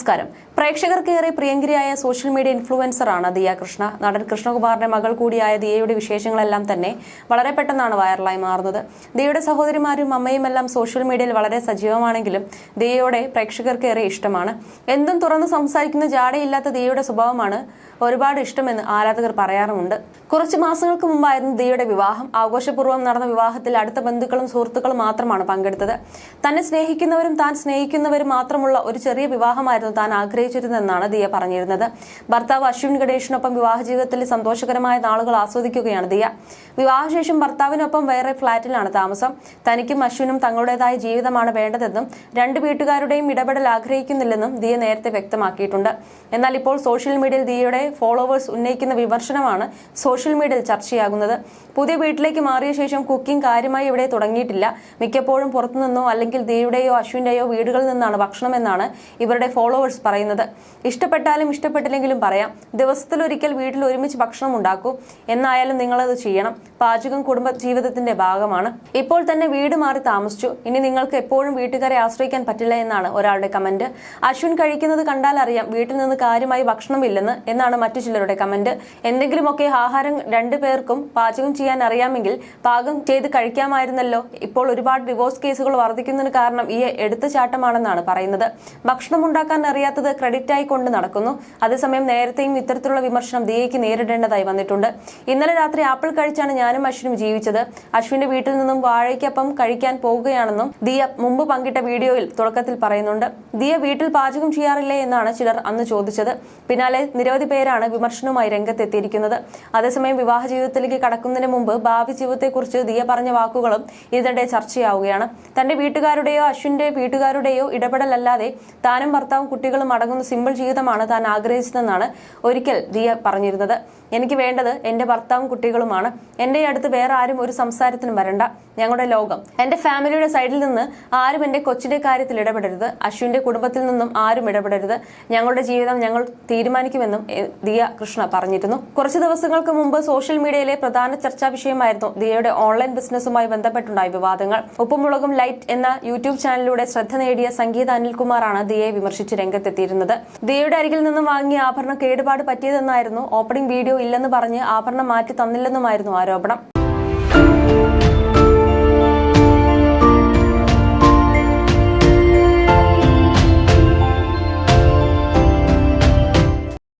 നമസ്കാരം. പ്രേക്ഷകർക്കേറെ പ്രിയങ്കരിയായ social media ഇൻഫ്ലുവൻസറാണ് Diya Krishna. നടൻ കൃഷ്ണകുമാറിന്റെ മകൾ കൂടിയായ ദിയയുടെ വിശേഷങ്ങളെല്ലാം തന്നെ വളരെ പെട്ടെന്നാണ് വൈറലായി മാറുന്നത്. ദിയയുടെ സഹോദരിമാരും അമ്മയുമെല്ലാം സോഷ്യൽ മീഡിയയിൽ വളരെ സജീവമാണെങ്കിലും ദിയയോടെ പ്രേക്ഷകർക്കേറെ ഇഷ്ടമാണ്. എന്തും തുറന്ന് സംസാരിക്കുന്ന ജാടയില്ലാത്ത ദിയയുടെ സ്വഭാവമാണ് ഒരുപാട് ഇഷ്ടമെന്ന് ആരാധകർ പറയാറുമുണ്ട്. കുറച്ച് മാസങ്ങൾക്ക് മുമ്പായിരുന്നു ദിയയുടെ വിവാഹം. ആഘോഷപൂർവ്വം നടന്ന വിവാഹത്തിൽ അടുത്ത ബന്ധുക്കളും സുഹൃത്തുക്കളും മാത്രമാണ് പങ്കെടുത്തത്. തന്നെ സ്നേഹിക്കുന്നവരും താൻ സ്നേഹിക്കുന്നവരും മാത്രമുള്ള ഒരു ചെറിയ വിവാഹമായിരുന്നു താൻ ആഗ്രഹിച്ചിരുന്നതെന്നാണ് ദിയ പറഞ്ഞിരുന്നത്. ഭർത്താവ് അശ്വിൻ ഗണേഷിനൊപ്പം വിവാഹ ജീവിതത്തിൽ സന്തോഷകരമായ നാളുകൾ ആസ്വദിക്കുകയാണ് ദിയ. വിവാഹശേഷം ഭർത്താവിനൊപ്പം വേറെ ഫ്ളാറ്റിലാണ് താമസം. തനിക്കും അശ്വിനും തങ്ങളുടേതായ ജീവിതമാണ് വേണ്ടതെന്നും രണ്ട് വീട്ടുകാരുടെയും ഇടപെടൽ ആഗ്രഹിക്കുന്നില്ലെന്നും ദിയ നേരത്തെ വ്യക്തമാക്കിയിട്ടുണ്ട്. എന്നാൽ ഇപ്പോൾ സോഷ്യൽ മീഡിയയിൽ ദിയയുടെ ഫോളോവേഴ്സ് ഉന്നയിക്കുന്ന വിമർശനമാണ് സോഷ്യൽ മീഡിയയിൽ ചർച്ചയാകുന്നത്. പുതിയ വീട്ടിലേക്ക് മാറിയ ശേഷം കുക്കിംഗ് കാര്യമായി ഇവിടെ തുടങ്ങിയിട്ടില്ല. മിക്കപ്പോഴും പുറത്തുനിന്നോ അല്ലെങ്കിൽ ദിയയുടെയോ അശ്വിന്റെയോ വീടുകളിൽ നിന്നാണ് ഭക്ഷണമെന്നാണ് ഇവരുടെ ഫോളോവേഴ്സ് പറയുന്നത്. ഇഷ്ടപ്പെട്ടാലും ഇഷ്ടപ്പെട്ടില്ലെങ്കിലും പറയാം, ദിവസത്തിലൊരിക്കൽ വീട്ടിൽ ഒരുമിച്ച് ഭക്ഷണം ഉണ്ടാക്കൂ. എന്നായാലും നിങ്ങളത് ചെയ്യണം. പാചകം കുടുംബ ജീവിതത്തിന്റെ ഭാഗമാണ്. ഇപ്പോൾ തന്നെ വീട് മാറി താമസിച്ചു. ഇനി നിങ്ങൾക്ക് എപ്പോഴും വീട്ടുകാരെ ആശ്രയിക്കാൻ പറ്റില്ല എന്നാണ് ഒരാളുടെ കമന്റ്. അശ്വിൻ കഴിക്കുന്നത് കണ്ടാൽ അറിയാം വീട്ടിൽ നിന്ന് കാര്യമായി ഭക്ഷണമില്ലെന്ന് എന്നാണ് മറ്റു ചിലരുടെ കമന്റ്. എന്തെങ്കിലുമൊക്കെ ആഹാരം രണ്ടുപേർക്കും പാചകം ചെയ്യാൻ അറിയാമെങ്കിൽ പാകം ചെയ്ത് കഴിക്കാമായിരുന്നല്ലോ. ഇപ്പോൾ ഒരുപാട് ഡിവോഴ്സ് കേസുകൾ വർദ്ധിക്കുന്നതിന് കാരണം ഈ എടുത്തുചാട്ടമാണെന്നാണ് പറയുന്നത്. ഭക്ഷണം ഉണ്ടാക്കാൻ അറിയാത്തത് ക്രെഡിറ്റായി കൊണ്ട് നടക്കുന്നു. അതേസമയം നേരത്തെയും ഇത്തരത്തിലുള്ള വിമർശനം ദിയയ്ക്ക് നേരിടേണ്ടതായി വന്നിട്ടുണ്ട്. ഇന്നലെ രാത്രി ആപ്പിൾ കഴിച്ചാണ് ഞാനും അശ്വിനും ജീവിച്ചത്. അശ്വിന്റെ വീട്ടിൽ നിന്നും വാഴയ്ക്കൊപ്പം കഴിക്കാൻ പോകുകയാണെന്നും ദിയ മുമ്പ് പങ്കിട്ട വീഡിയോയിൽ തുടക്കത്തിൽ പറയുന്നുണ്ട്. ദിയ വീട്ടിൽ പാചകം ചെയ്യാറില്ലേ എന്നാണ് ചിലർ അന്ന് ചോദിച്ചത്. പിന്നാലെ നിരവധി പേരാണ് വിമർശനവുമായി രംഗത്തെത്തിയിരിക്കുന്നത്. അതേസമയം വിവാഹ ജീവിതത്തിലേക്ക് കടക്കുന്നതിന് മുമ്പ് ഭാവി ജീവിതത്തെക്കുറിച്ച് ദിയ പറഞ്ഞ വാക്കുകളും ഇതിനിടെ ചർച്ചയാവുകയാണ്. തന്റെ വീട്ടുകാരുടെയോ അശ്വിന്റെ വീട്ടുകാരുടെയോ ഇടപെടലല്ലാതെ താനും ഭർത്താവും കുട്ടികളും അടങ്ങുന്ന സിമ്പിൾ ജീവിതമാണ് താൻ ആഗ്രഹിച്ചതെന്നാണ് ഒരിക്കൽ ദിയ പറഞ്ഞിരുന്നത്. എനിക്ക് വേണ്ടത് എന്റെ ഭർത്താവും കുട്ടികളുമാണ്. എന്റെ അടുത്ത് വേറെ ആരും ഒരു സംസാരത്തിനും വരണ്ട. ഞങ്ങളുടെ ലോകം, എന്റെ ഫാമിലിയുടെ സൈഡിൽ നിന്ന് ആരും എന്റെ കൊച്ചിന്റെ കാര്യത്തിൽ ഇടപെടരുത്. അശ്വിന്റെ കുടുംബത്തിൽ നിന്നും ആരും ഇടപെടരുത്. ഞങ്ങളുടെ ജീവിതം ഞങ്ങൾ തീരുമാനിക്കുമെന്നും ദിയ കൃഷ്ണ പറഞ്ഞിരുന്നു. കുറച്ചു ദിവസങ്ങൾക്ക് മുമ്പ് സോഷ്യൽ മീഡിയയിലെ പ്രധാന ചർച്ചാ വിഷയമായിരുന്നു ദിയയുടെ ഓൺലൈൻ ബിസിനസ്സുമായി ബന്ധപ്പെട്ടുണ്ടായ വിവാദങ്ങൾ. ഉപ്പുമുളകും ലൈറ്റ് എന്ന യൂട്യൂബ് ചാനലിലൂടെ ശ്രദ്ധ നേടിയ സംഗീത അനിൽകുമാറാണ് ദിയയെ വിമർശിച്ച് രംഗത്തെത്തിയിരുന്നത്. ദിയയുടെ അരികിൽ നിന്നും വാങ്ങിയ ആഭരണം കേടുപാട് പറ്റിയതെന്നായിരുന്നു. ഓപ്പണിംഗ് വീഡിയോ ഇല്ലെന്ന് പറഞ്ഞ് ആഭരണം മാറ്റി തന്നില്ലെന്നുമായിരുന്നു ആരോപണം.